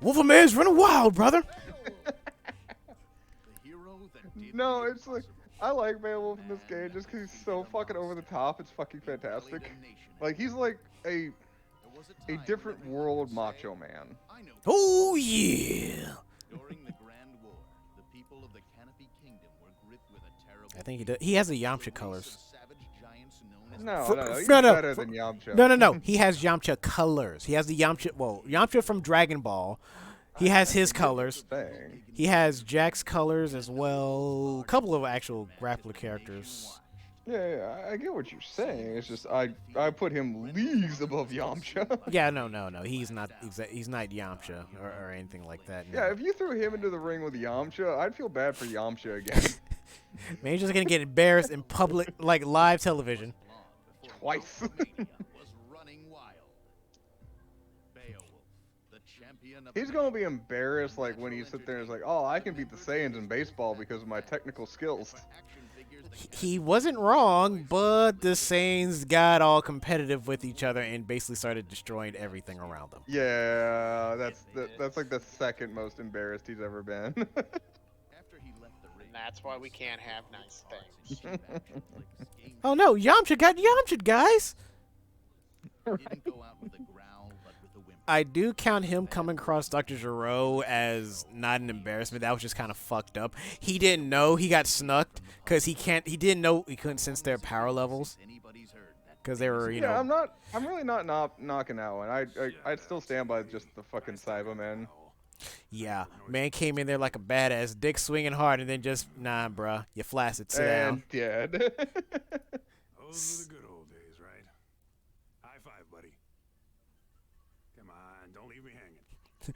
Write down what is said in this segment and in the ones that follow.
Wolverman's running wild, brother. No, it's like I like Beowulf in this game just because he's so fucking over the top. It's fucking fantastic. Like he's like a different world Macho Man. Oh yeah. I think he does. He has the Yamcha colors. No, he's better than Yamcha. No. He has Yamcha colors. He has the Yamcha. Well, Yamcha from Dragon Ball. He has his colors. He has Jack's colors as well. A couple of actual grappler characters. Yeah, I get what you're saying. It's just I put him leagues above Yamcha. Yeah, no. He's not Yamcha or anything like that. No. Yeah, if you threw him into the ring with Yamcha, I'd feel bad for Yamcha again. Man, he's just gonna get embarrassed in public, like live television. Twice. He's gonna be embarrassed like when he sits there and is like, oh, I can beat the Saiyans in baseball because of my technical skills. He wasn't wrong, but the Saiyans got all competitive with each other and basically started destroying everything around them. Yeah, that's like the second most embarrassed he's ever been. And that's why we can't have nice things. Oh no, Yamcha got Yamcha, guys! I do count him coming across Dr. Gero as not an embarrassment. That was just kind of fucked up. He didn't know he got snucked because he didn't know he couldn't sense their power levels. Because they were, you know. I'm really not knocking that one. I'd still stand by just the fucking Cyberman. Yeah, man came in there like a badass, dick swinging hard, and then just, nah, bruh, you flaccid, sit down. Dead. Those were the good old days, right? High five, buddy. Come on, don't leave me hanging.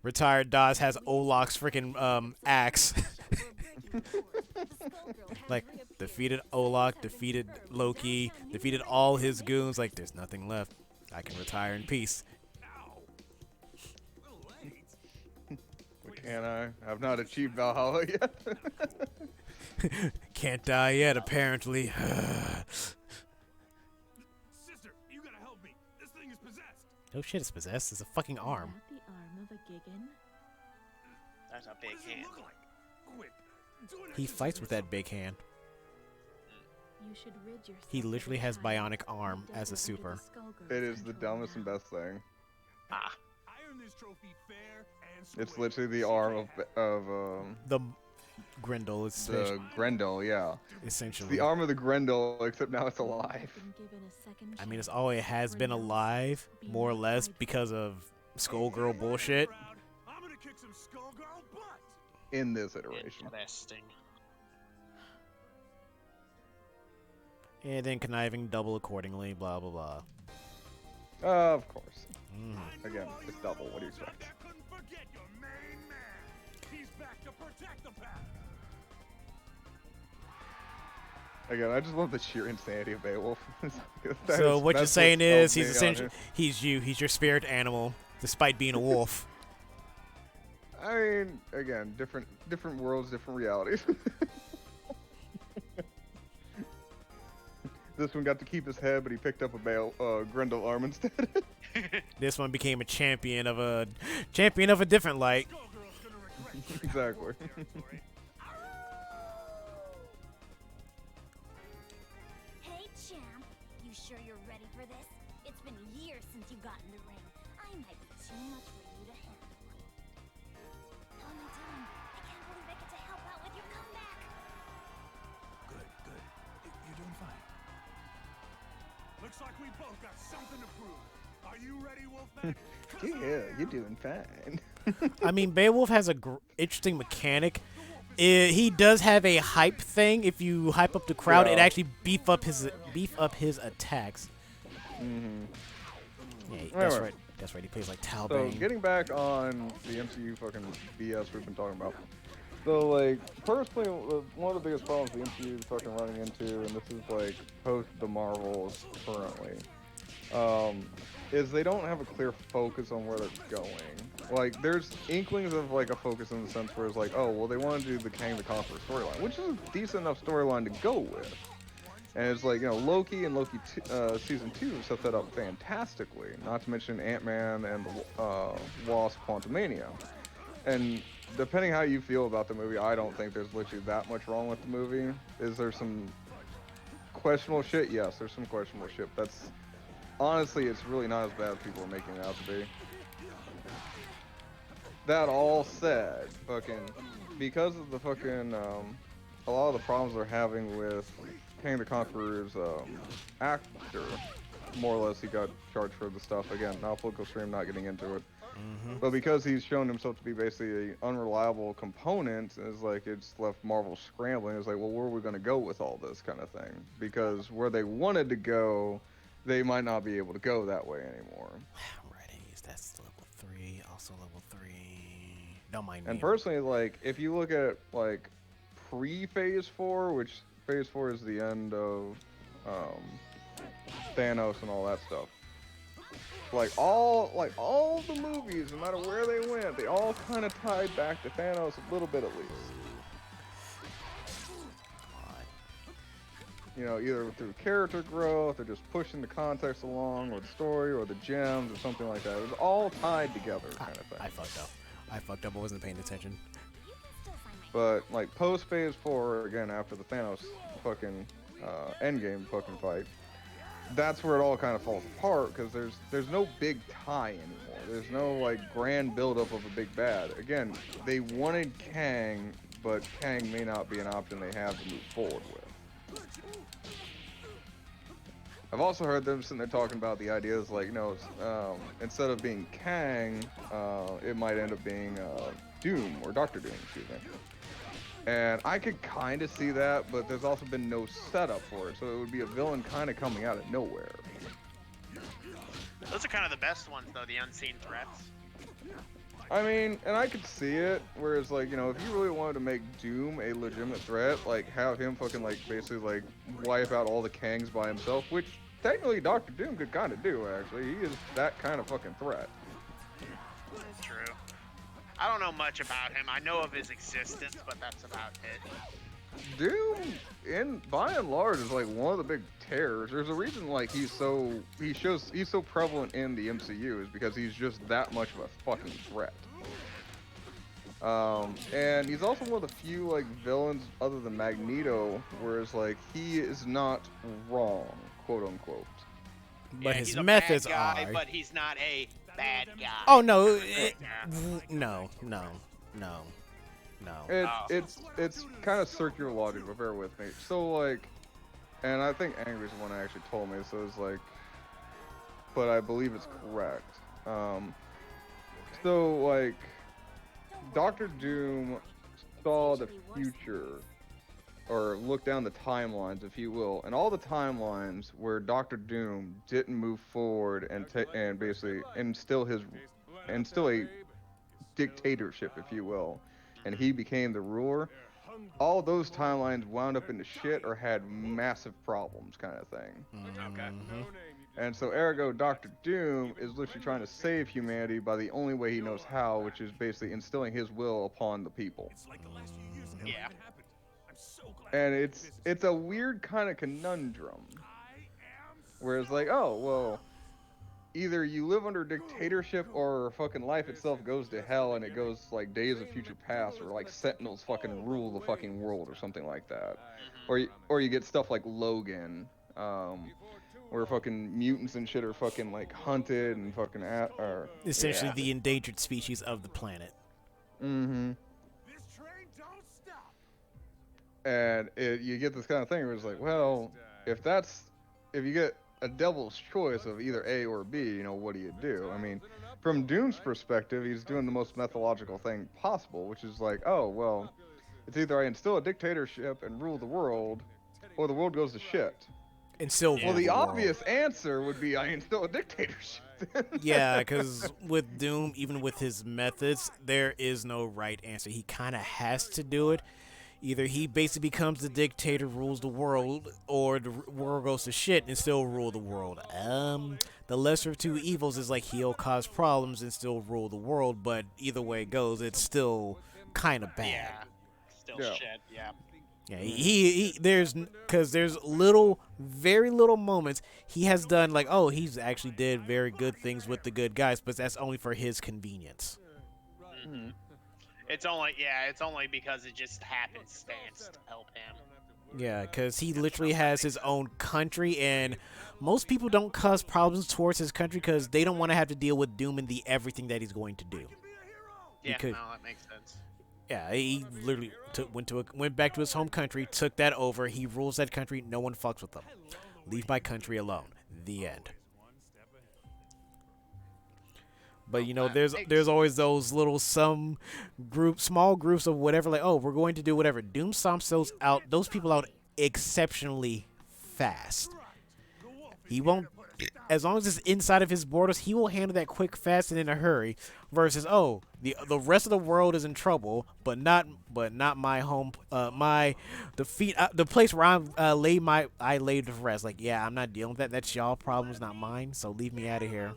Retired Dawes has Olok's freaking axe. Like, defeated Olok, defeated Loki, defeated all his goons. Like, there's nothing left. I can retire in peace. Can I? I've not achieved Valhalla yet. Can't die yet, apparently. Sister, you gotta help me. This thing is possessed. No shit, it's possessed. It's a fucking arm. The arm of a Gigan? That's a big hand. He fights with that big hand. You should rid yourself He literally of has the time bionic arm and as a delve into super. the Skullgirls' It is the control dumbest and room. best thing. Ah. I earned this trophy fair and It's square. literally the arm of The Grendel is the Grendel, yeah. essentially. It's the arm of the Grendel, except now it's alive. Been given a second I mean, it's chance. all it has been alive, more or less, because of Skullgirl bullshit. I'm gonna kick some Skullgirl butt. In this iteration. Interesting. And then conniving double accordingly, blah, blah, blah. Of course. Mm. Again, it's double. What do you expect? Couldn't forget your main man. He's back to protect the path. Again, I just love the sheer insanity of Beowulf. So what you're saying is he's essentially essentially. he's your spirit animal, despite being a wolf. I mean, again, different worlds, different realities. This one got to keep his head, but he picked up a Grendel arm instead. This one became a champion of a different light. Skullgirl's gonna regret Exactly. Hey, champ. You sure you're ready for this? It's been years since you got in the ring. I might be too much for you to handle. Tell me. I can't believe I get to help out with your comeback. Good. You're doing fine. Looks like we both got something to prove. Are you ready, Wolfpack? Yeah, you're doing fine. I mean, Beowulf has a interesting mechanic. He does have a hype thing. If you hype up the crowd, it Yeah. actually beef up his attacks. Yeah, that's Right. right. That's right. He plays like So, Talbane. getting back on the MCU fucking BS we've been talking about. So, like, personally, one of the biggest problems the MCU is fucking running into, and this is, like, post the Marvels currently, is they don't have a clear focus on where they're going. Like, there's inklings of, like, a focus in the sense where it's like, oh, well, they want to do the Kang the Conqueror storyline, which is a decent enough storyline to go with. And it's like, Loki and season 2 set that up fantastically. Not to mention Ant-Man and the Wasp Quantumania. And depending how you feel about the movie, I don't think there's literally that much wrong with the movie. Is there some questionable shit? Yes, there's some questionable shit. That's honestly, it's really not as bad as people are making it out to be. That all said, because of the a lot of the problems they're having with Kang the Conqueror's actor, more or less he got charged for the stuff. Again, not political stream, not getting into it. But because he's shown himself to be basically an unreliable component, it's left Marvel scrambling. It's like, well, where are we going to go with all this kind of thing? Because where they wanted to go, they might not be able to go that way anymore. Ready, that's level 3, also level 3. Don't mind me. And personally, if you look at pre-Phase 4, which Phase 4 is the end of Thanos and all that stuff. All the movies, no matter where they went, they all kind of tied back to Thanos a little bit at least. Either through character growth or just pushing the context along, or the story, or the gems, or something like that. It was all tied together, kind of thing. I fucked up. I wasn't paying attention. But post Phase 4, again after the Thanos Endgame fight, that's where it all kind of falls apart, because there's no big tie anymore. There's no grand buildup of a big bad. Again, they wanted Kang, but Kang may not be an option they have to move forward with. I've also heard them sitting there talking about the ideas instead of being Kang, it might end up being Doom, or Doctor Doom, excuse me. And I could kind of see that, but there's also been no setup for it, so it would be a villain kind of coming out of nowhere. Those are kind of the best ones, though, the unseen threats. I mean, and I could see it, whereas, if you really wanted to make Doom a legitimate threat, have him basically, wipe out all the Kangs by himself, which technically Doctor Doom could kind of do, actually. He is that kind of fucking threat. True. I don't know much about him. I know of his existence, but that's about it. Doom, by and large, is one of the big terrors. There's a reason he's so prevalent in the MCU, is because he's just that much of a fucking threat. And he's also one of the few villains other than Magneto, whereas he is not wrong, quote unquote. But his he's a methods bad guy, are. but he's not a bad guy. Oh no! No. It's kind of circular logic, but bear with me. So and I think Angry's the one that actually told me. So it's but I believe it's correct. So Doctor Doom saw the future, or looked down the timelines, if you will, and all the timelines where Doctor Doom didn't move forward and basically instill a dictatorship, if you will, and he became the ruler. All those timelines wound up into shit or had massive problems, kind of thing. Okay. And so, ergo, Doctor Doom is literally trying to save humanity by the only way he knows how, which is basically instilling his will upon the people. Yeah. And it's a weird kind of conundrum. Whereas either you live under dictatorship or fucking life itself goes to hell and it goes Days of Future Past, or Sentinels fucking rule the fucking world or something like that. Or you get stuff like Logan, where fucking mutants and shit are fucking hunted and fucking Essentially the endangered species of the planet. Mm-hmm. And you get this kind of thing where it's well, if you get a devil's choice of either A or B, what do you do? I mean, from Doom's perspective, he's doing the most methodological thing possible, which is oh, well, it's either I instill a dictatorship and rule the world, or the world goes to shit. And still Well, the obvious answer would be I instill a dictatorship. Yeah, because with Doom, even with his methods, there is no right answer. He kind of has to do it. Either he basically becomes the dictator, rules the world, or the world goes to shit and still rule the world. The lesser of two evils is he'll cause problems and still rule the world, but either way it goes, it's still kind of bad. Yeah. Still shit, yeah. Yeah, there's because there's very little moments he has done like, oh, he's actually did very good things with the good guys, but that's only for his convenience. It's only because it just happenstance to help him. Yeah, because he literally has his own country, and most people don't cause problems towards his country because they don't want to have to deal with Doom and the everything that he's going to do. Yeah, Because- no, that makes sense. Yeah, he literally went back to his home country, took that over. He rules that country. No one fucks with him. Leave my country alone. The end. But you know, there's always those little small groups of whatever. Like, oh, we're going to do whatever. Doom stomps those people out exceptionally fast. He won't, as long as it's inside of his borders, he will handle that quick, fast, and in a hurry. Versus, oh, the rest of the world is in trouble, but not my home, the place where I laid to rest. Like, yeah, I'm not dealing with that. That's y'all problems, not mine. So leave me out of here.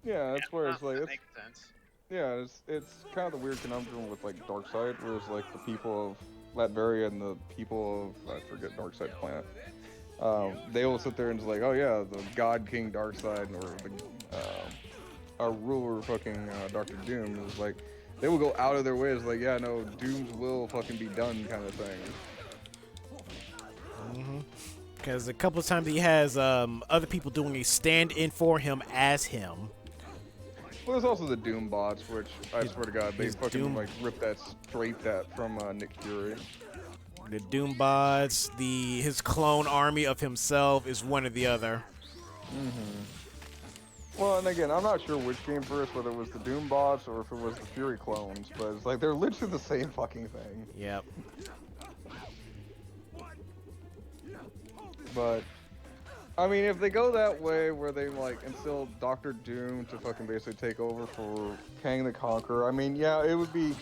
Yeah, that's where it's like, that it's, makes sense. yeah, it's kind of the weird conundrum with like Darkseid, where it's like the people of Latveria and the people of, I forget Darkseid's planet. They will sit there and just like, oh yeah, the God King Darkseid or our ruler fucking Dr. Doom is like, they will go out of their way. It's like, yeah, no, Doom's will fucking be done kind of thing. Because a couple of times he has other people doing a stand-in for him as him. Well, there's also the Doom bots, which I swear to God, they his fucking Doom- like straight that from Nick Fury. The Doom bots, his clone army of himself is one or the other. Well, and again, I'm not sure which came first, whether it was the Doom bots or if it was the Fury clones, but it's like they're literally the same fucking thing. Yep. But I mean, if they go that way, where they like instill Doctor Doom to fucking basically take over for Kang the Conqueror, I mean, yeah, it would be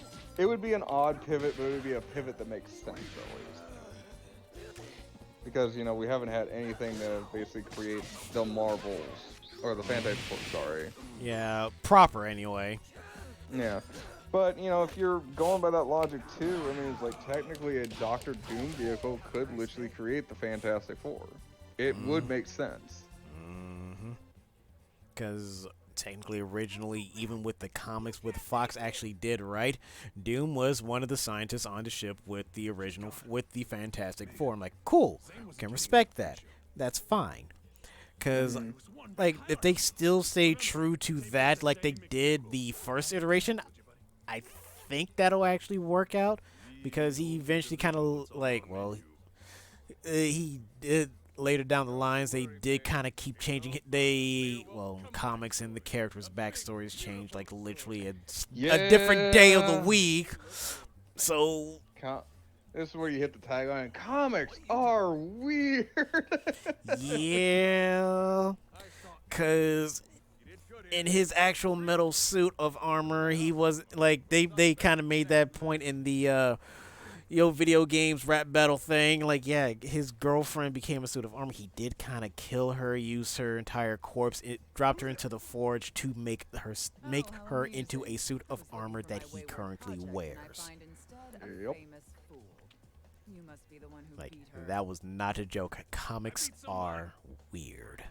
an odd pivot, but it would be a pivot that makes sense at least. Because you know we haven't had anything that basically creates the Marvels or the Fantastic Four. Sorry. Yeah, proper anyway. Yeah. But, you know, if you're going by that logic too, I mean, it's like technically a Doctor Doom vehicle could literally create the Fantastic Four. It would make sense. Because technically, originally, even with the comics, what Fox actually did right, Doom was one of the scientists on the ship with the Fantastic Four. I'm like, cool, can respect that. That's fine. Because, like, if they still stay true to that, like they did the first iteration, I think that'll actually work out. Because he eventually kind of, like, well, he did. Later down the lines, they did kind of keep changing. Comics and the characters' backstories changed, like, literally a different day of the week. So... This is where you hit the tagline, comics are weird! Yeah... Because... in his actual metal suit of armor, he was, like, they kind of made that point in the, video games rap battle thing. Like, yeah, his girlfriend became a suit of armor. He did kind of kill her, use her entire corpse. It dropped her into the forge to make her into a suit of armor that he currently wears. Yep. Like, that was not a joke. Comics are weird.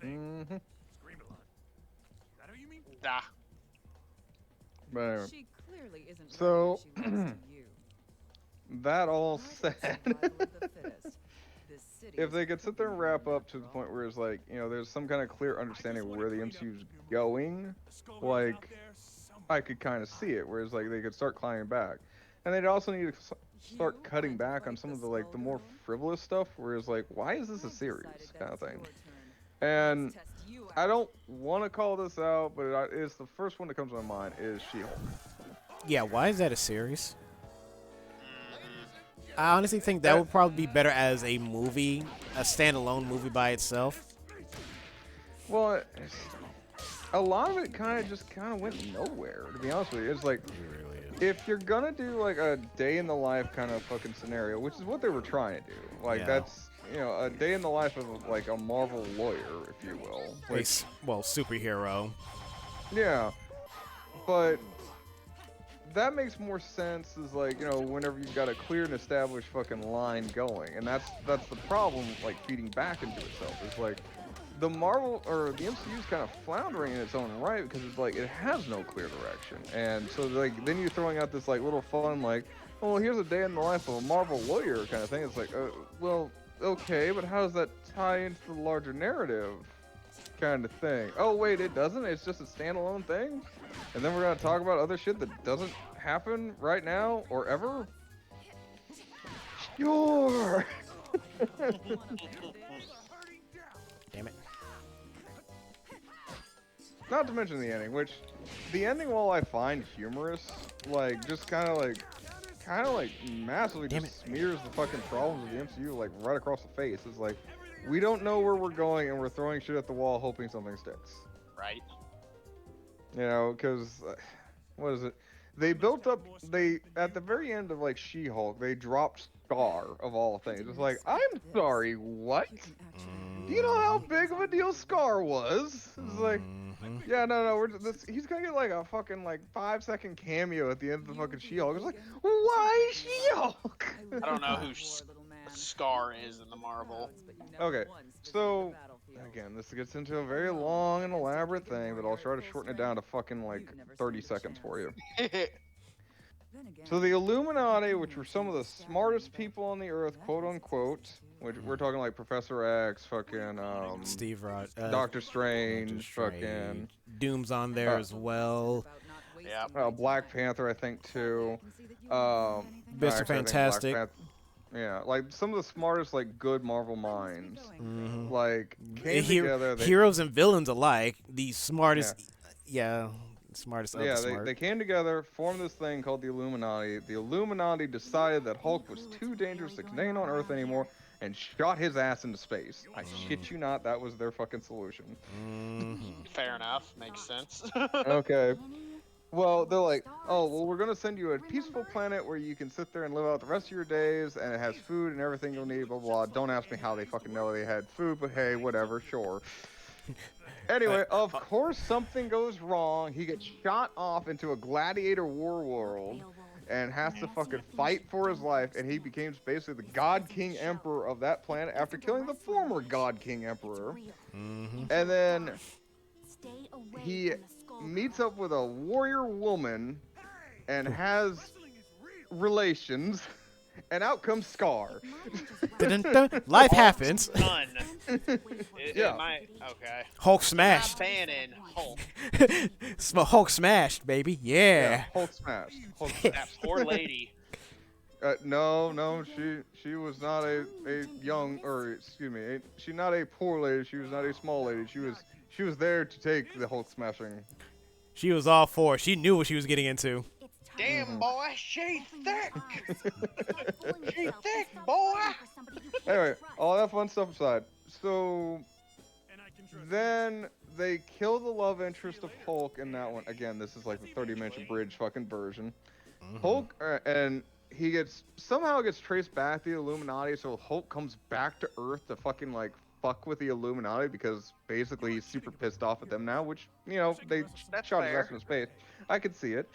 Mm-hmm. Ah. But anyway, She clearly isn't So- ready if she wants to you. that all said, Survival of the fittest. This city if is they could sit there and wrap up to the point where it's like, you know, there's some kind of clear understanding of where the MCU's going, like, I could kind of see it, where it's like they could start climbing back. And they'd also need to start cutting back on some of the, like, the more frivolous stuff, where it's like, why is this a series, kind of thing. And I don't want to call this out, but it's the first one that comes to my mind is She-Hulk. Yeah, why is that a series? I honestly think that would probably be better as a movie, a standalone movie by itself. Well, a lot of it kind of went nowhere, to be honest with you. It's like, if you're gonna do like a day in the life kind of fucking scenario, which is what they were trying to do, like Yeah. that's, you know, a day in the life of like a Marvel lawyer, if you will. Like, Superhero. yeah, but that makes more sense is like, you know, whenever you've got a clear and established fucking line going. And that's the problem with like feeding back into itself. It's like the Marvel or the MCU is kind of floundering in its own right because it's like it has no clear direction. And so like then you're throwing out this like little fun like, oh, here's a day in the life of a Marvel lawyer kind of thing. It's like, well, okay, but how does that tie into the larger narrative kind of thing? Oh wait, it doesn't. It's just a standalone thing. And then we're gonna talk about other shit that doesn't happen right now or ever. Sure. Damn it. Not to mention the ending, which the ending, while I find humorous, like just kind of like massively Damn just smears the fucking problems of the MCU like right across the face. It's like we don't know where we're going and we're throwing shit at the wall hoping something sticks. Right. You know, because what is it? They built up. They at the very end of like She-Hulk, they dropped Scar of all things. It's like, I'm sorry, what? Do you know how big of a deal Scar was? It's like, yeah, no, he's gonna get like a fucking like 5-second cameo at the end of the fucking She-Hulk. It's like, why She-Hulk? I don't know who Scar is in the Marvel. Okay, so again, this gets into a very long and elaborate thing, but I'll try to shorten it down to fucking like 30 seconds for you. So the Illuminati, which were some of the smartest people on the earth, quote unquote, which we're talking like Professor X, fucking Steve Rod, Doctor Strange, fucking Doom's on there as well. Yeah. Black Panther, I think too. Mr. Actually, I think Fantastic. Black yeah, like some of the smartest, like good Marvel minds, Mm-hmm. like came together. Heroes and villains alike. The smartest, smartest of the smart. they came together, formed this thing called the Illuminati. The Illuminati decided that Hulk was too dangerous to contain on Earth anymore, and shot his ass into space. I shit you not, that was their fucking solution. Fair enough. Makes sense. Okay. Well, they're like, oh, well, we're going to send you a peaceful planet where you can sit there and live out the rest of your days, and it has food and everything you'll need, blah, blah. Don't ask me how they fucking know they had food, but hey, whatever, sure. Anyway, of course something goes wrong. He gets shot off into a gladiator war world and has to fucking fight for his life, and he becomes basically the God King Emperor of that planet after killing the former God King Emperor. And then he meets up with a warrior woman and has relations, and out comes Scar. Life happens. Done. Yeah. Okay. Hulk smashed. Not banning Hulk. Hulk smashed, baby. Yeah. Hulk smash. Hulk That smash. poor lady. No, she was not a young, or excuse me, she's not a poor lady. She was not a small lady. She was there to take the Hulk smashing. She was all for it. She knew what she was getting into. Damn, boy, she thick. She thick, boy. Anyway, all that fun stuff aside. So then they kill the love interest of Hulk in that one. Again, this is like the 30-minute bridge fucking version. Hulk, and he somehow gets traced back to the Illuminati, so Hulk comes back to Earth to fucking like fuck with the Illuminati because basically he's super pissed off at them now, which, you know, they shot his ass into space. I could see it.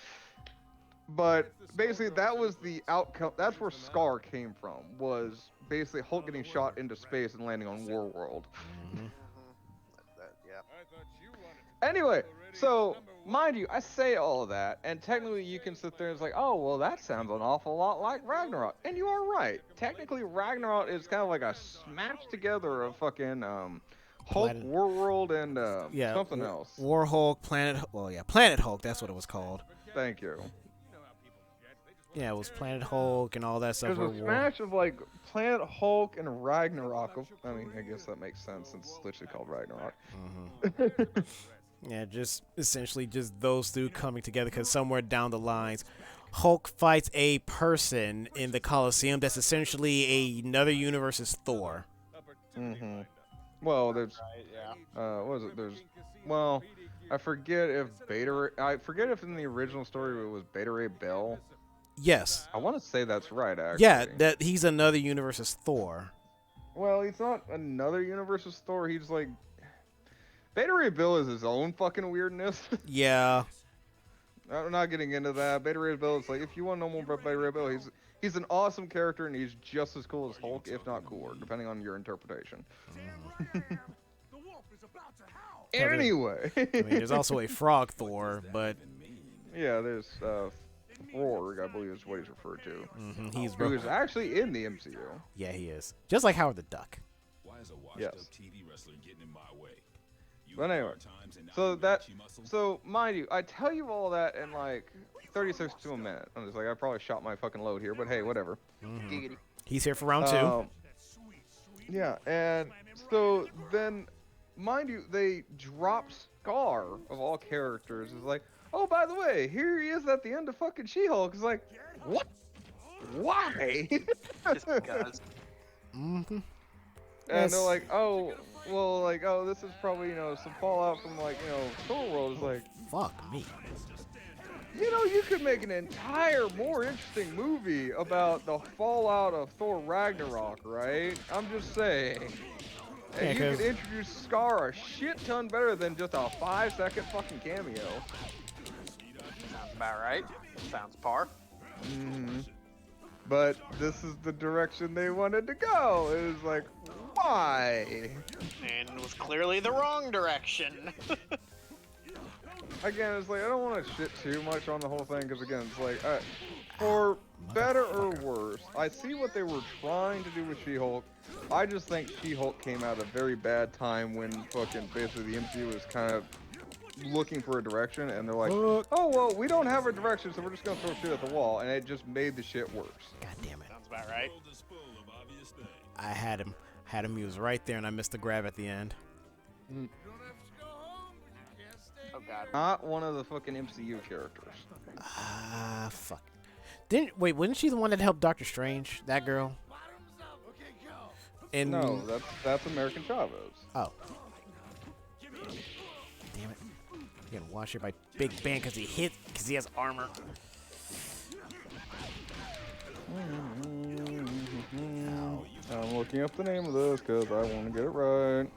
But basically that was the outcome. That's where Scar came from, was basically Hulk getting shot into space and landing on Warworld. Anyway, so mind you, I say all of that, and technically you can sit there and it's like, oh, well, that sounds an awful lot like Ragnarok. And you are right. Technically, Ragnarok is kind of like a smashed together of fucking Hulk, Warworld, and something else. War Hulk, Planet Hulk, that's what it was called. Thank you. Yeah, it was Planet Hulk and all that stuff. There's a smash of like Planet Hulk and Ragnarok. I mean, I guess that makes sense since it's literally called Ragnarok. Yeah, just essentially just those two coming together because somewhere down the lines, Hulk fights a person in the Colosseum that's essentially another universe's Thor. Well, there's what was it? I forget if in the original story it was Beta Ray Bill. Yes. I want to say that's right, actually. Yeah, that he's another universe's Thor. Well, he's not another universe's Thor. He's like Beta Ray Bill is his own fucking weirdness. Yeah. I'm not getting into that. Beta Ray Bill is like, if you want to know more about Beta Ray Bill, he's an awesome character and he's just as cool as Hulk, if not cooler, depending on your interpretation. The wolf is about to howl. Anyway. I mean, there's also a frog Thor, but Yeah, there's Frorg, I believe is what he's referred to. he's Who is actually in the MCU. yeah, he is. Just like Howard the Duck. Why is a Yes. washed-up TV wrestler getting in my way? You But have anyway, hard times and so now that, you muscle? so mind you, I tell you all that in like 36 to a minute. I'm just like, I probably shot my fucking load here, but hey, whatever. Giggity. He's here for round 2. Yeah, and so then, mind you, they drop Scar of all characters. It's like, oh, by the way, here he is at the end of fucking She-Hulk. It's like, what? Why? Just because. And Yes. they're like, oh, well, like, oh, this is probably, some fallout from, like, Thor World. It's like, Fuck me. you could make an entire, more interesting movie about the fallout of Thor Ragnarok, right? I'm just saying. Yeah, And you 'cause- could introduce Scar a shit ton better than just a 5-second fucking cameo. Sounds about right. Sounds par. But this is the direction they wanted to go. It was like, why? And it was clearly the wrong direction. Again, it's like, I don't want to shit too much on the whole thing, because again, it's like, for better or worse, I see what they were trying to do with She-Hulk. I just think She-Hulk came at a very bad time when fucking basically the MCU was kind of looking for a direction, and they're like, oh, well, we don't have a direction, so we're just going to throw shit at the wall, and it just made the shit worse. God damn it. Sounds about right. World is full of obvious things. I had him. He was right there, and I missed the grab at the end. Oh god. Not one of the fucking MCU characters. Ah, fuck. Wasn't she the one that helped Doctor Strange? That girl? And No, that's American Chavez. Oh. Damn it. You getting washed here by Big Ben because he has armor. I'm looking up the name of this because I want to get it right.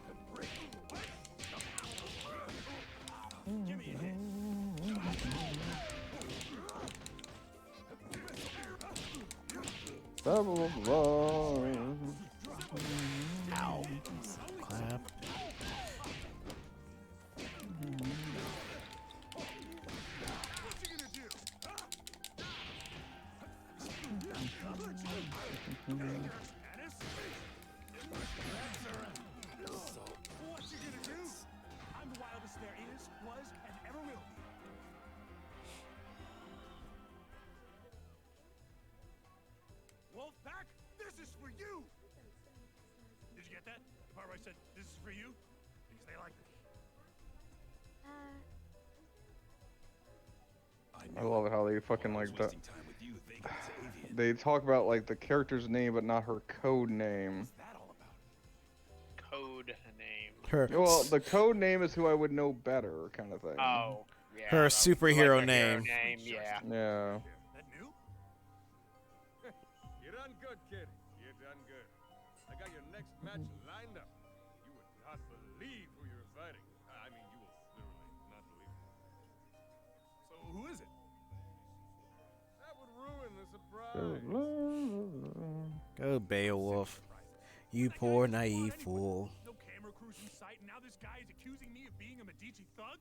Blah, blah, blah. Ow. Clap. What you gonna do? I'm the wildest there is, was, and ever will be. Wolfpack, this is for you! Did you get that? The part where I said, this is for you? Because they like me. I love how they fucking like that. Wasting time with you thinking it's avian. They talk about like the character's name, but not her code name. What's that all about? Code name. Her Well, the code name is who I would know better, kind of thing. Oh. Yeah. Her that was superhero like name. Yeah. Yeah. That new? You done good, kid. You done good. I got your next match lined up. You would not believe who you're fighting. I mean, you will literally not believe it. So who is it? That would ruin the surprise. Go Beowulf. You poor naive fool. No camera crews in sight, and now this guy is accusing me of being a Medici thug?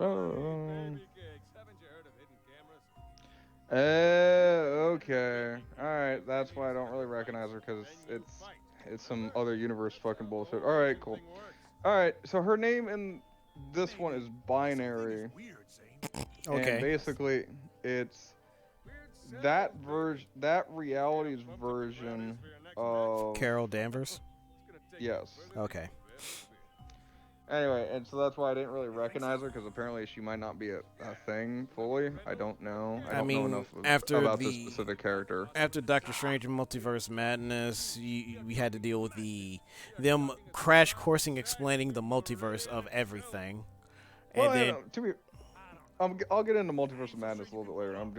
Oh. Baby cakes. Haven't you heard of hidden cameras? Okay. Alright, that's why I don't really recognize her, because it's some other universe fucking bullshit. Alright, cool. Alright, so her name in this one is binary. Weird, Zane. And Okay. basically, it's that reality's version of... Carol Danvers. Yes. Okay. Anyway, and so that's why I didn't really recognize her, because apparently she might not be a thing fully. I don't know. I don't know enough about this specific character. After Doctor Strange and Multiverse Madness, we had to deal with them crash coursing explaining the multiverse of everything. Well, And then I'll get into Multiverse of Madness a little bit later. I'm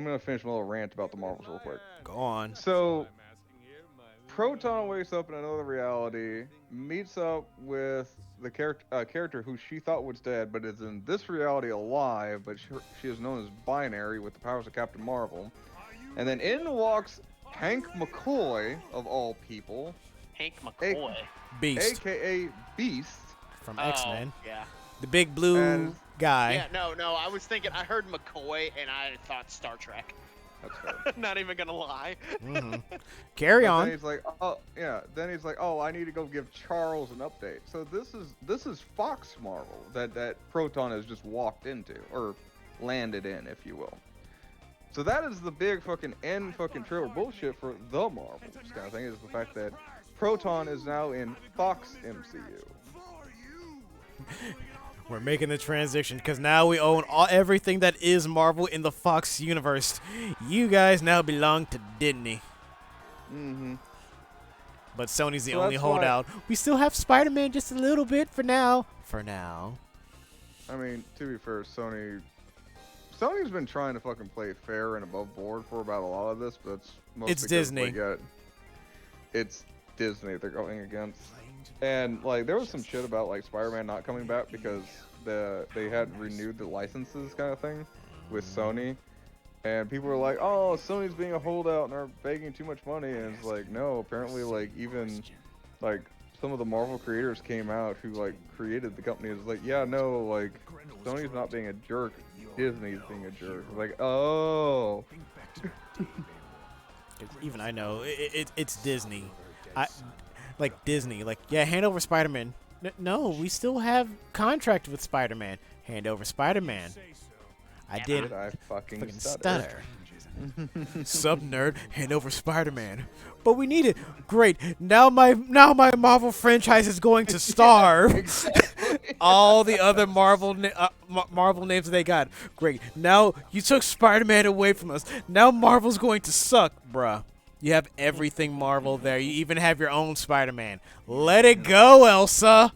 gonna finish my little rant about the Marvels real quick. go on. So Proton wakes up in another reality, meets up with the character who she thought was dead, but is in this reality alive, but she is known as Binary with the powers of Captain Marvel. And then in walks Hank McCoy, of all people. Hank McCoy. Beast. AKA Beast. From X-Men. Yeah. The big blue guy. Yeah, no, I was thinking, I heard McCoy and I thought Star Trek. That's fair. Not even gonna lie. Carry on. Then he's like, oh yeah. Then he's like, oh, I need to go give Charles an update. So this is Fox Marvel that Proton has just walked into or landed in, if you will. So that is the big fucking end fucking trailer bullshit for the Marvels kind of thing, is the fact that Proton is now in Fox MCU. We're making the transition because now we own everything that is Marvel in the Fox universe. You guys now belong to Disney. But Sony's the only holdout. We still have Spider-Man just a little bit for now. For now. I mean, to be fair, Sony's been trying to fucking play fair and above board for about a lot of this, but it's mostly It's Disney. It's Disney they're going against. And like there was some shit about like Spider-Man not coming back because they had renewed the licenses kind of thing with Sony, and people were like, oh, Sony's being a holdout and they're begging too much money, and it's like, no, apparently like even like some of the Marvel creators came out who like created the company is like, yeah, no, like Sony's not being a jerk, Disney's being a jerk. Like, oh. Even I know it's Disney. Disney, yeah, hand over Spider-Man. No, we still have contract with Spider-Man. Hand over Spider-Man. I did. I fucking stutter. Sub nerd, hand over Spider-Man. But we need it. Great. Now my Marvel franchise is going to starve. All the other Marvel names they got. Great. Now you took Spider-Man away from us. Now Marvel's going to suck, bruh. You have everything Marvel there. You even have your own Spider-Man. Let it go, Elsa.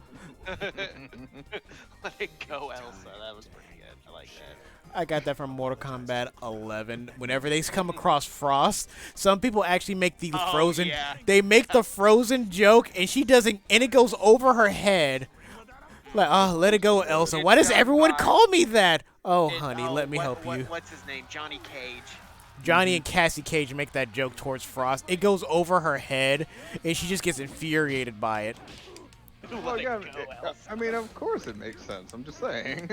Let it go, Elsa. That was pretty good. I like that. I got that from Mortal Kombat 11. Whenever they come across Frost, some people actually make the Frozen. Yeah. They make the Frozen joke, and she doesn't, and it goes over her head. Like, oh, let it go, Elsa. Why does everyone call me that? Oh, honey, let me help you. What's his name? Johnny Cage. Johnny and Cassie Cage make that joke towards Frost. It goes over her head, and she just gets infuriated by it. Well, yeah, I mean, of course it makes sense. I'm just saying.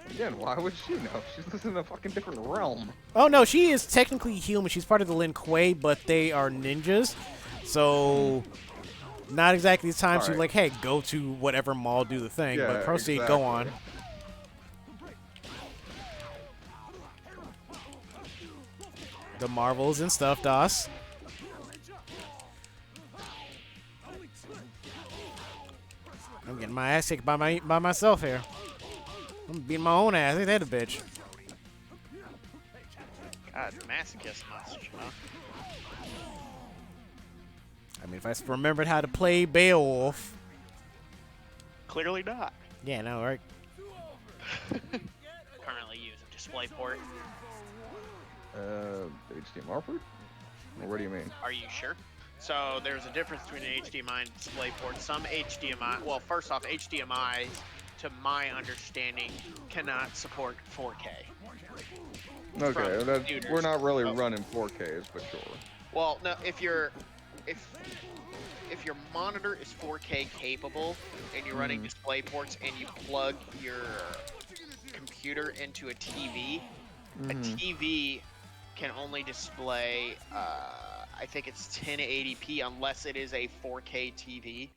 Again, why would she know? She's in a fucking different realm. Oh, no, she is technically human. She's part of the Lin Kuei, but they are ninjas. So, not exactly the time to, like, hey, go to whatever mall, do the thing. Yeah, but proceed, exactly. go on. The Marvels and stuff, DOS. I'm getting my ass kicked by myself here. I'm beating my own ass. Ain't that a bitch? God, masochist much, huh? I mean, if I remembered how to play Beowulf. Clearly not. Yeah, no, right? Currently using DisplayPort. HDMI port? Or what do you mean? Are you sure? So there's a difference between an HDMI and DisplayPort. Some HDMI, well, first off, HDMI, to my understanding, cannot support 4K. Okay, we're not really running 4Ks, but sure. Well, no, if your monitor is 4K capable and you're running DisplayPorts and you plug your computer into a TV, a TV can only display, I think it's 1080p unless it is a 4K TV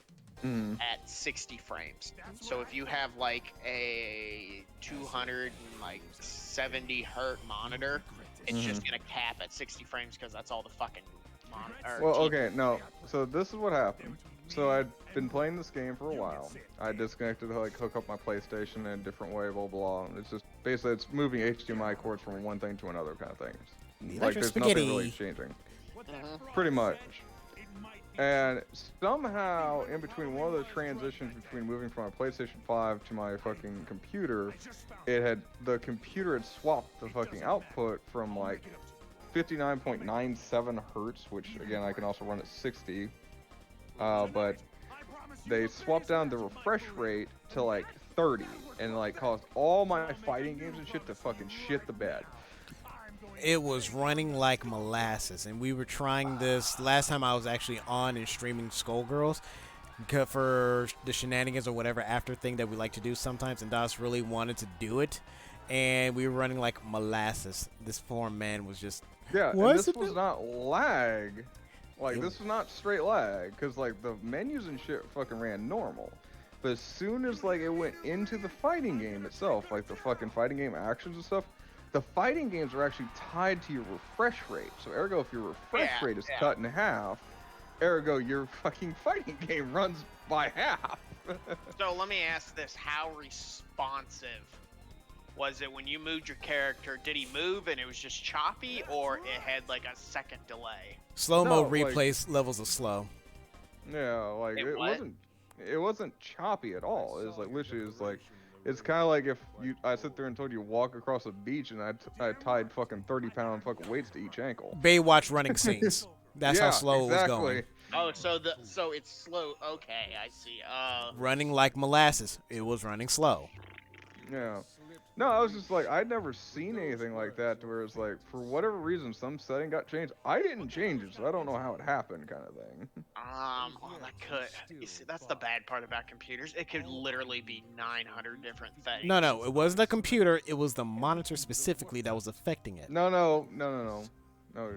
at 60 frames. So if you have like a 270 hertz monitor, it's just gonna cap at 60 frames because that's all the fucking monitor. Well, okay, no. So this is what happened. So I'd been playing this game for a while. I disconnected to like hook up my PlayStation in a different way, blah blah. It's just basically it's moving HDMI cords from one thing to another kind of thing. Like there's nothing really changing. Pretty much. And somehow in between one of the transitions between moving from my PlayStation 5 to my fucking computer, the computer had swapped the fucking output from like 59.97 hertz, which again I can also run at 60. But they swapped down the refresh rate to like 30, and like caused all my fighting games and shit to fucking shit the bed. It was running like molasses, and we were trying this last time I was actually on and streaming Skullgirls for the shenanigans or whatever after thing that we like to do sometimes, and Das really wanted to do it, and we were running like molasses. This poor man was just And this was not lag. Like, this was not straight lag, because like the menus and shit fucking ran normal. But as soon as like it went into the fighting game itself, like the fucking fighting game actions and stuff, the fighting games are actually tied to your refresh rate. So ergo, if your refresh rate is cut in half, ergo your fucking fighting game runs by half. So let me ask this: how responsive was it when you moved your character? Did he move and it was just choppy, or it had like a second delay? Slow-mo replays levels of slow. Yeah, like it wasn't choppy at all. It was like literally, it's kind of like if I sit there and told you walk across a beach and I tied fucking 30-pound fucking weights to each ankle. Baywatch running scenes. That's how slow it was going. Oh, so it's slow. Okay, I see. Running like molasses. It was running slow. Yeah. No, I was just like, I'd never seen anything like that to where it's like, for whatever reason, some setting got changed. I didn't change it, so I don't know how it happened, kind of thing. That could. You see, that's the bad part about computers. It could literally be 900 different things. No, it wasn't the computer. It was the monitor specifically that was affecting it. No,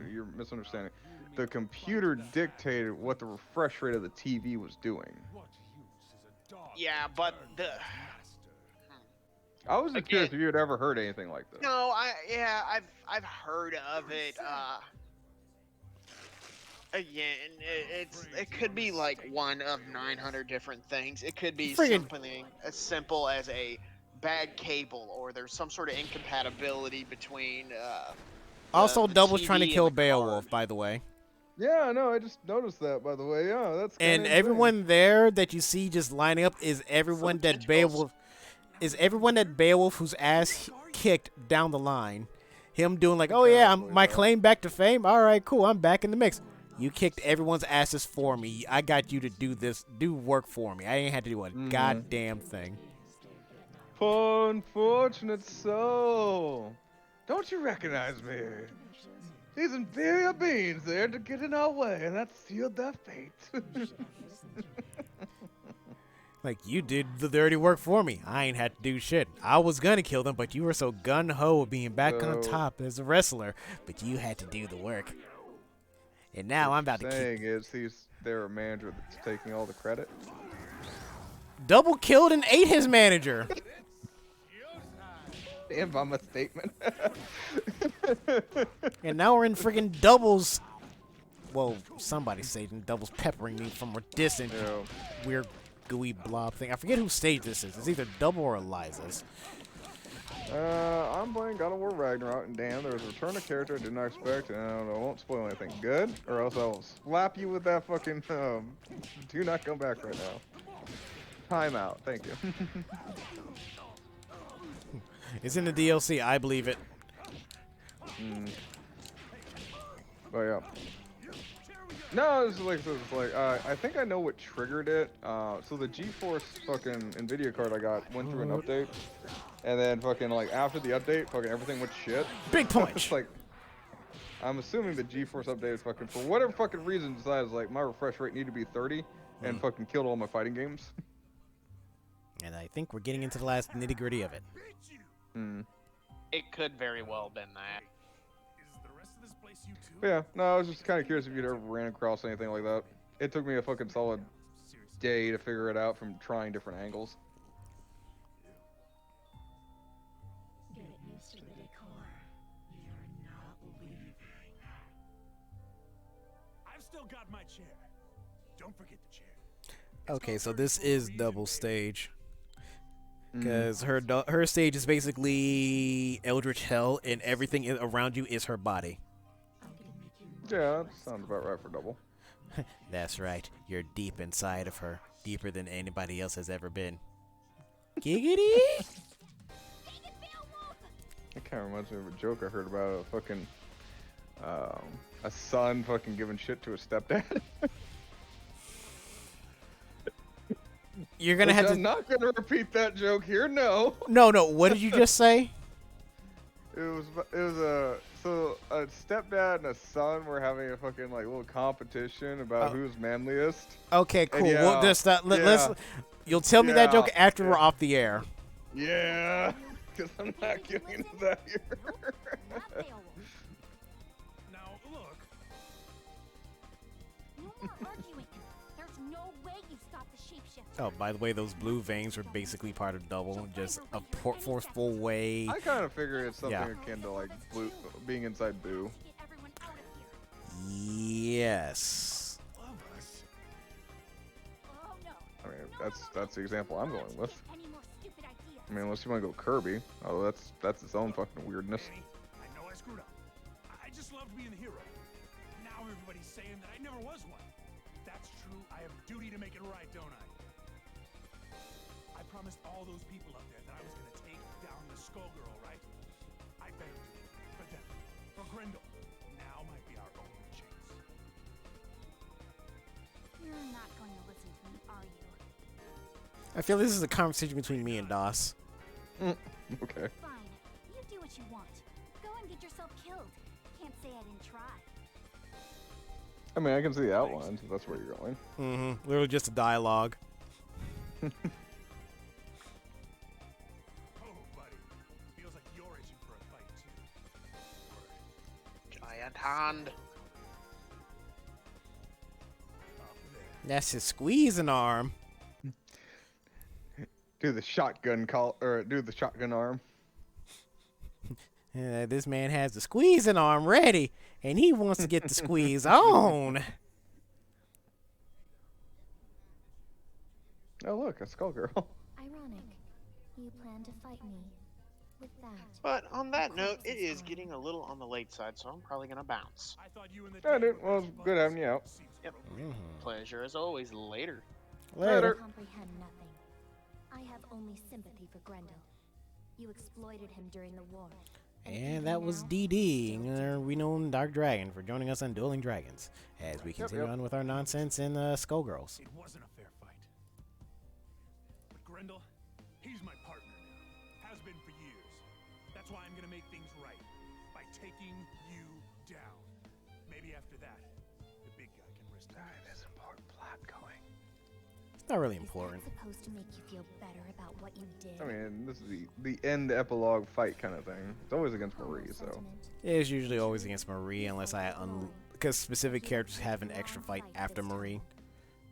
you're misunderstanding. The computer dictated what the refresh rate of the TV was doing. Yeah, but the. I was just curious if you had ever heard anything like this. No, I've heard of it. Again, it could be like one of 900 different things. It could be something as simple as a bad cable, or there's some sort of incompatibility between. Also, the Double's TV trying to and kill the Beowulf, card. by the way. Yeah, no, I just noticed that, by the way. Yeah, that's. And everyone there that you see just lining up is everyone that Beowulf. Is everyone that Beowulf whose ass kicked down the line. Him doing like, oh yeah, my claim back to fame. All right, cool, I'm back in the mix. You kicked everyone's asses for me. I got you to do work for me. I ain't had to do a goddamn thing. Unfortunate soul. Don't you recognize me? These inferior beings there to get in our way, and that sealed their fate. Like, you did the dirty work for me. I ain't had to do shit. I was gonna kill them, but you were so gun-ho of being back on top as a wrestler. But you had to do the work. And now I'm about to kill. They're a manager that's taking all the credit. Double killed and ate his manager. Stand by my statement. And now we're in friggin' Doubles. Well, somebody's saying Doubles peppering me from a distant weird gooey blob thing. I forget whose stage this is. It's either Double or Eliza's. I'm playing God of War Ragnarok, and damn, there was a return of character I did not expect, and I don't know, I won't spoil anything good, or else I will slap you with that fucking, do not come back right now. Time out, thank you. It's in the DLC, I believe it. Oh yeah. No, it's like I think I know what triggered it. So the GeForce fucking Nvidia card I got went through an update, and then fucking like after the update, fucking everything went to shit. Big punch. It's like I'm assuming the GeForce update is fucking for whatever fucking reason decides like my refresh rate needed to be 30 and fucking killed all my fighting games. And I think we're getting into the last nitty gritty of it. It could very well have been that. But yeah, no, I was just kind of curious if you'd ever ran across anything like that. It took me a fucking solid day to figure it out from trying different angles. Get used to the decor. You're not leaving. I've still got my chair. Don't forget the chair. Okay, so this is Double stage. Because her stage is basically Eldritch Hell, and everything around you is her body. Yeah, that sounds about right for Double. That's right. You're deep inside of her. Deeper than anybody else has ever been. Giggity! That kind of reminds me of a joke I heard about a fucking A son fucking giving shit to a stepdad. You're gonna Which have I'm to. not gonna repeat that joke here. No. No, no. What did you just say? So a stepdad and a son were having a fucking like little competition about Oh. who's manliest. Okay, cool. yeah, We'll just let's. yeah. You'll tell me that Yeah, joke after we're yeah. off the air. Yeah, because I'm not getting into that here. Not Beowulf. Now, look. No more arguing. There's no way you stop the shapeshifter. Oh, by the way, those blue veins were basically part of Double, just a forceful way. I kind of figure it's something Yeah. akin to like blue, being inside Boo. To get everyone out of here. Yes. Love us. Oh no. I mean, that's the example I'm going with. Any more stupid ideas? I mean, unless you want to go Kirby. Oh, that's its own fucking weirdness. Danny, I know I screwed up. I just loved being the hero. Now everybody's saying that I never was one. If that's true, I have a duty to make it right, don't I? I promised all those people up there that I was gonna take down the Skullgirl, right? I better do it. For them. For Grendel. Now might be our only chance. You're not going to listen to me, are you? I feel this is a conversation between me and DOS. Okay. Fine. You do what you want. Go and get yourself killed. Can't say I didn't try. I mean, I can see the outlines if that's where you're going. Mm-hmm. Literally just a dialogue. Oh, buddy. Feels like you're itching for a fight, too. Giant hand. Up there. That's his squeezing arm. Do the shotgun do the shotgun arm. This man has the squeezing arm ready, and he wants to get the squeeze on. Oh look, a Skullgirl. Ironic. You plan to fight me with that. But on that note, it is getting a little on the late side, so I'm probably gonna bounce. I thought you and the Yeah, Danny dude. were Well, best good having buddies. you out. Yep. Mhm. Pleasure as always. Later. Later. Comprehend nothing. I have only sympathy for Grendel. You exploited him during the war. And that was DD, renowned Dark Dragon, for joining us on Dueling Dragons, as we continue yep. on with our nonsense in Skullgirls. It wasn't a fair fight. But Grendel, he's my partner now. Has been for years. That's why I'm gonna make things right. By taking you down. Maybe after that, the big guy can rest easy. There's important plot going. It's not really Is important. that supposed to make you feel better about what you did? I mean, this is the end epilogue fight kind of thing. It's always against Marie, so. Sentiment. It's usually always against Marie, unless because specific characters have an extra fight after Marie.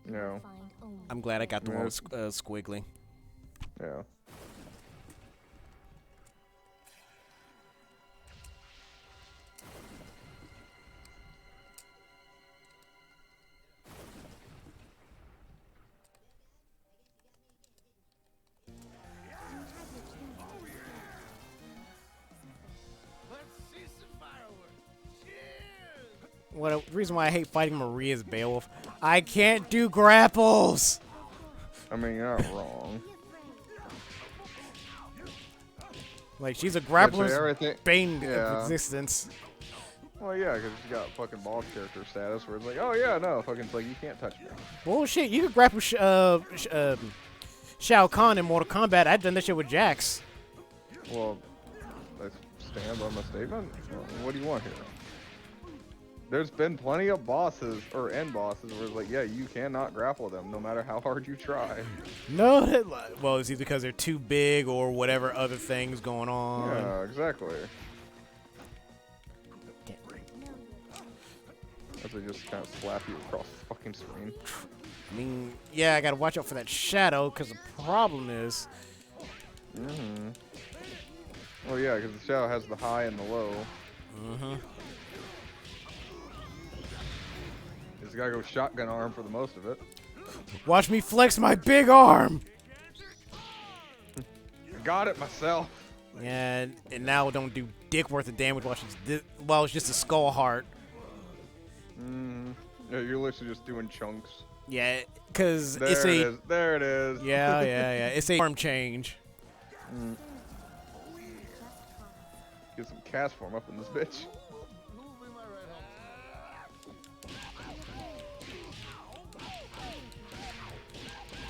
You No. will find only I'm glad I got the Yeah. one with Squiggly. Yeah. The reason why I hate fighting Marie is Beowulf. I can't do grapples! I mean, you're not wrong. Like, she's a Actually, grappler's everything. bane Yeah. of existence. Well, yeah, because she's got fucking boss character status where it's like, oh yeah, no, fucking, it's like you can't touch me. Well, shit, you could grapple Shao Kahn in Mortal Kombat. I've done that shit with Jax. Well, I stand on my statement. What do you want here? There's been plenty of bosses or end bosses where it's like, yeah, you cannot grapple them no matter how hard you try. No, well, it's either because they're too big or whatever other things going on. Yeah, exactly. As they just kind of slap you across the fucking screen. I mean, yeah, I gotta watch out for that shadow, because the problem is... Mm-hmm. Well, yeah, because the shadow has the high and the low. Mm-hmm. He's gotta go shotgun arm for the most of it. Watch me flex my big arm! I got it myself. And now it don't do dick worth of damage while well, it's just a Skullheart. Mm. Yeah, you're literally just doing chunks. Yeah, because There it's it a... is. There it is. Yeah. It's a arm change. Mm. Get some cast form up in this bitch.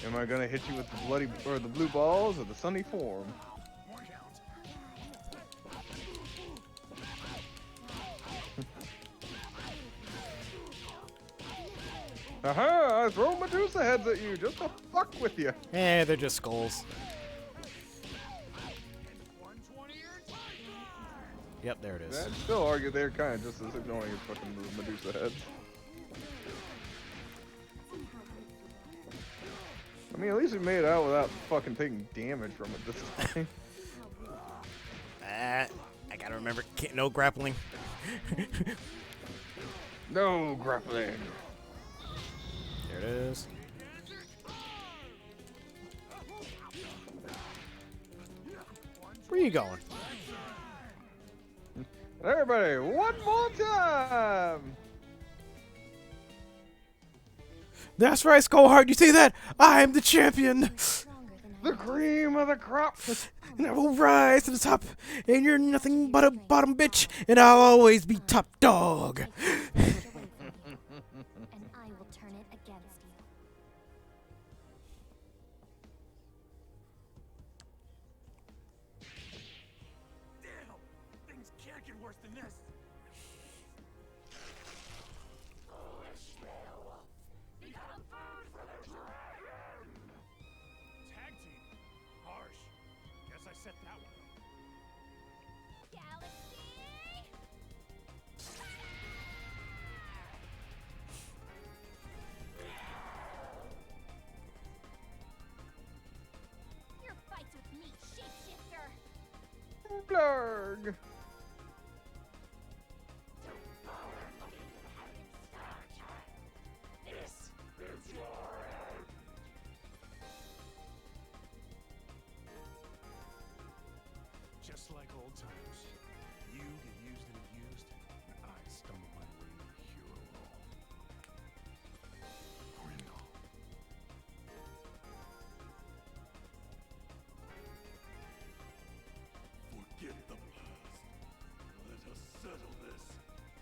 Am I gonna hit you with the bloody or the blue balls or the sunny form? More count. Aha! I throw Medusa heads at you just to fuck with you. Eh, they're just skulls. 120 or Yep, there it is. I'd still argue they're kind of just as annoying as fucking the Medusa heads. I mean, at least we made it out without fucking taking damage from it this time. I gotta remember, no grappling. No grappling. There it is. Where are you going? Everybody, one more time! That's right, Skullheart. You see that? I am the champion, The cream of the crop! and I will rise to the top. And you're nothing but a bottom bitch, and I'll always be top dog. And I will turn it against you. damn! Things can't get worse than this. Tag team. Harsh. Guess I set that one. Galaxy! Your fights with me, shapeshifter! Blurg! Just like old times. You get used and abused, and I stumble my way into the hero role. Grindel. Forget the past. Let us settle this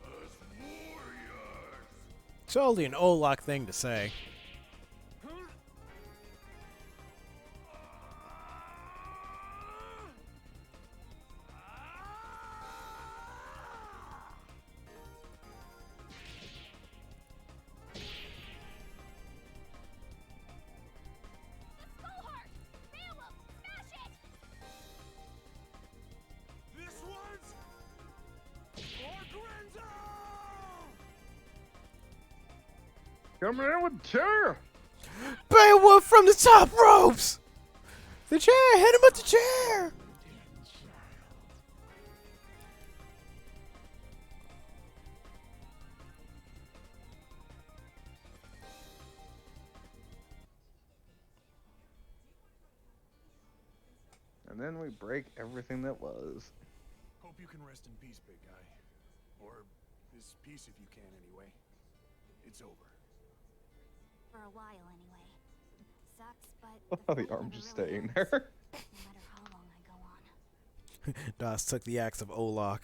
as warriors. It's only an Olok thing to say. The Skullheart! Beowulf, smash it! This one's for Grindel! Coming in with chair! Beowulf from the top ropes! The chair! Hit him with the chair! And then we break everything that was. Hope you can rest in peace, big guy. Or this piece if you can, anyway. It's over. For a while, anyway. Sucks, but Oh, the fight arm never just really staying ends, there. no matter how long I go on. Das took the axe of Olok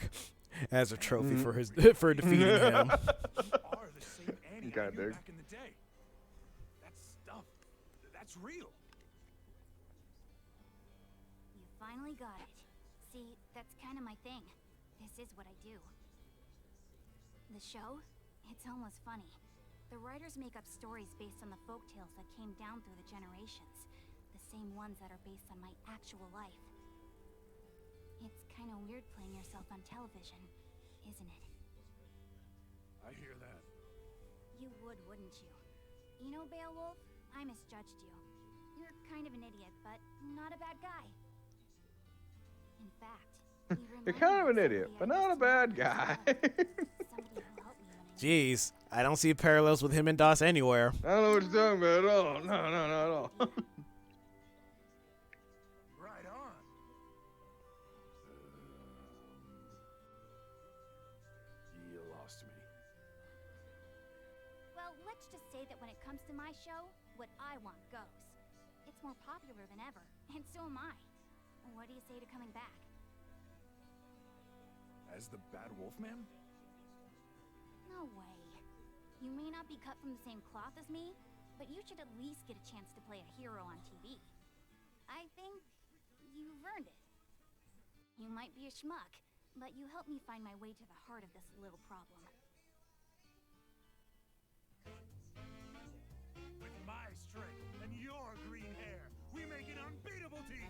as a trophy for his for defeating him. You are the same Annie Kinda I knew dig. back in the day. That's stuff. That's real. You finally got it. See, that's kind of my thing. This is what I do. The show? It's almost funny. The writers make up stories based on the folktales that came down through the generations. The same ones that are based on my actual life. It's kind of weird playing yourself on television, isn't it? I hear that. You would, wouldn't you? You know, Beowulf, I misjudged you. You're kind of an idiot, but not a bad guy. In fact, you You're remind kind me of an somebody idiot, I but not a used to bad know guy. as well. Somebody who helped me when I needed Jeez, I don't see parallels with him and Das anywhere. I don't know what you're talking about at all. No, not at all. Right on. You lost me. Well, let's just say that when it comes to my show, what I want goes. It's more popular than ever, and so am I. What do you say to coming back? As the Bad Wolf Man? No way. You may not be cut from the same cloth as me, but you should at least get a chance to play a hero on TV. I think you've earned it. You might be a schmuck, but you helped me find my way to the heart of this little problem. With my strength and your green hair, we make an unbeatable team.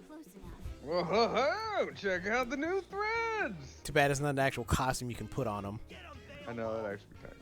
Close enough. Whoa, check out the new threads! Too bad it's not an actual costume you can put on him. Get 'em, I know, that actually kind of